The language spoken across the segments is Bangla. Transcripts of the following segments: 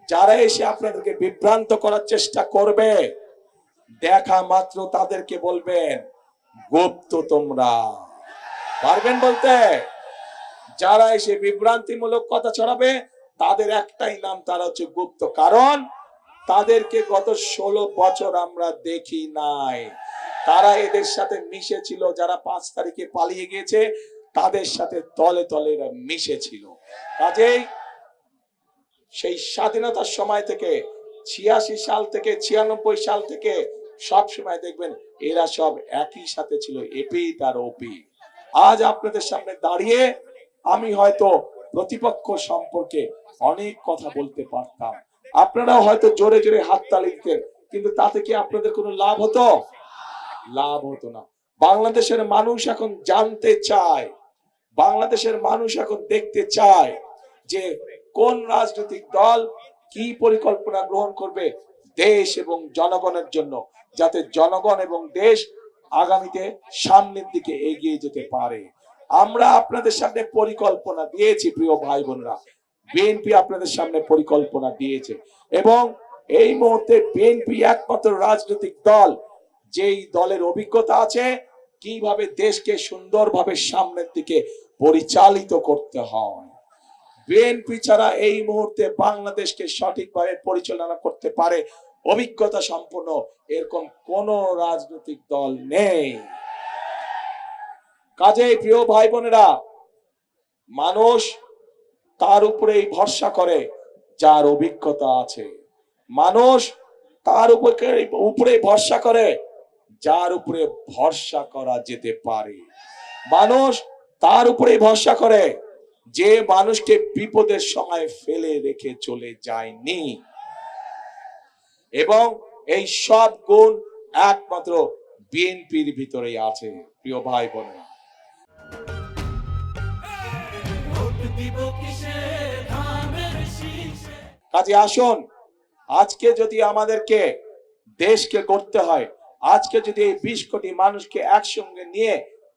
যারা এসে আপনাদেরকে বিভ্রান্ত করার চেষ্টা করবে, দেখা মাত্র তাদেরকে বলবেন গুপ্ত তোমরা। পারবেন বলতে? যারা এসে বিভ্রান্তিমূলক কথা ছড়াবে তাদের একটাই নাম, তারা হচ্ছে গুপ্ত। কারণ তাদেরকে গত 16 বছর আমরা দেখি নাই। তারা এদের সাথে মিশেছিল, যারা 5 তারিখে পালিয়ে গিয়েছে তাদের সাথে তলে তলে এরা মিশেছিল। কাজেই সেই স্বাধীনতার সময় থেকে 86 সাল থেকে 96 সাল থেকে সব সময় দেখবেন এরা সব একই সাথে ছিল, এপি তার ওপি। আজ আপনাদের সামনে দাঁড়িয়ে আমি হয়তো প্রতিপক্ষ সম্পর্কে অনেক কথা বলতে পারতাম, আপনারাও হয়তো জোরে জোরে হাততালি দিতেন, কিন্তু তাতে কি আপনাদের কোনো লাভ হতো? লাভ হতো না। বাংলাদেশের মানুষ এখন জানতে চায়, বাংলাদেশের মানুষ এখন দেখতে চায় যে কোন রাজনৈতিক দল কি পরিকল্পনা গ্রহণ করবে দেশ এবং জনগণের জন্য, যাতে জনগণ এবং দেশ আগামীতে সামনের দিকে এগিয়ে যেতে পারে। আমরা আপনাদের সামনে পরিকল্পনা দিয়েছি প্রিয় ভাই বোনরা, বিএনপি আপনাদের সামনে পরিকল্পনা দিয়েছে এবং এই মুহূর্তে বিএনপি একমাত্র রাজনৈতিক দল যেই দলের অভিজ্ঞতা আছে কিভাবে দেশকে সুন্দরভাবে সামনের দিকে পরিচালিত করতে হয়। বিএনপি ছাড়া এই মুহূর্তে বাংলাদেশকে সঠিকভাবে পরিচালনা করতে পারে অভিজ্ঞতা সম্পন্ন এরকম কোন রাজনৈতিক দল নেই। কাজেই প্রিয় ভাই বোনেরা, মানুষ তার উপরেই ভরসা করে যার অভিজ্ঞতা আছে, মানুষ তার উপরে ভরসা করে যার উপরে ভরসা করা যেতে পারে, মানুষ তার উপরে ভরসা করে যে মানুষকে বিপদের সময় ফেলে রেখে চলে যায়নি। এবং এই সব গুণ একমাত্র বিএনপির ভিতরেই আছে প্রিয় ভাই বোনেরা। কাজে আসুন, আজকে যদি আমাদেরকে দেশকে করতে হয়, আজকে যদি এই 20 কোটি মানুষকে একসঙ্গে নিয়ে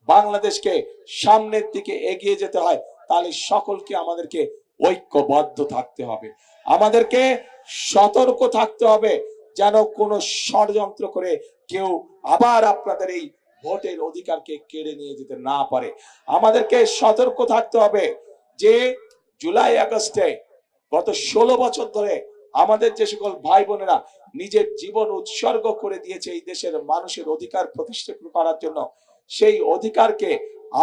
বাংলাদেশকে সামনের দিকে এগিয়ে যেতে হয়, তাহলে সকলকে আমাদেরকে ঐক্যবদ্ধ থাকতে হবে, আমাদেরকে সতর্ক থাকতে হবে যেন কোনো ষড়যন্ত্র করে কেউ আবার আপনাদের এই ভোটের অধিকারকে কেড়ে নিয়ে যেতে না পারে। আমাদেরকে সতর্ক থাকতে হবে যে জুলাই আগস্টে গত 16 বছর ধরে আমাদের যে সকল ভাই বোনেরা নিজের জীবন উৎসর্গ করে দিয়েছে এই দেশের মানুষের অধিকার প্রতিষ্ঠা করার জন্য, সেই অধিকারকে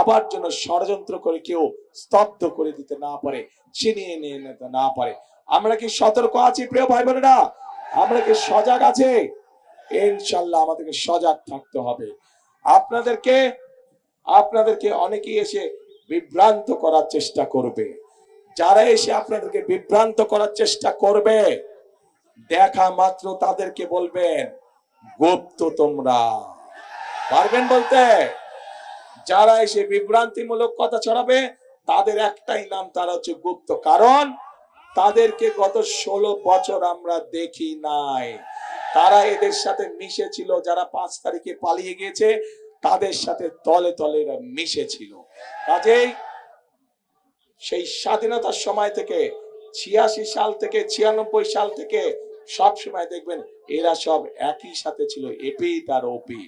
আবার যেন ষড়যন্ত্র করে কেউ স্তব্ধ করে দিতে না পারে, ছিনিয়ে নিয়ে নিতে না পারে। আমরা কি সতর্ক আছি প্রিয় ভাই বোনেরা? আমরা কি সজাগ আছি? ইনশাআল্লাহ আমাদেরকে সজাগ থাকতে হবে। আপনাদেরকে অনেকেই এসে বিভ্রান্ত করার চেষ্টা করবে, যারা এসে আপনাদেরকে বিভ্রান্ত করার চেষ্টা করবে দেখা মাত্র তাদেরকে বলবেন গুপ্ত তোমরা। পারবেন বলতে? যারা এসে বিভ্রান্তিমূলক কথা ছড়াবে তাদের একটাই নাম, তারা হচ্ছে গুপ্ত। কারণ তাদেরকে গত 16 বছর আমরা দেখি নাই। তারা এদের সাথে মিশেছিল, যারা 5 তারিখে পালিয়ে গিয়েছে তাদের সাথে তলে তলে এরা মিশেছিল। কাজেই সেই স্বাধীনতার সময় থেকে 86 সাল থেকে 96 সাল থেকে সব সময় দেখবেন এরা সব একই সাথে ছিল, এপি তার ওপি।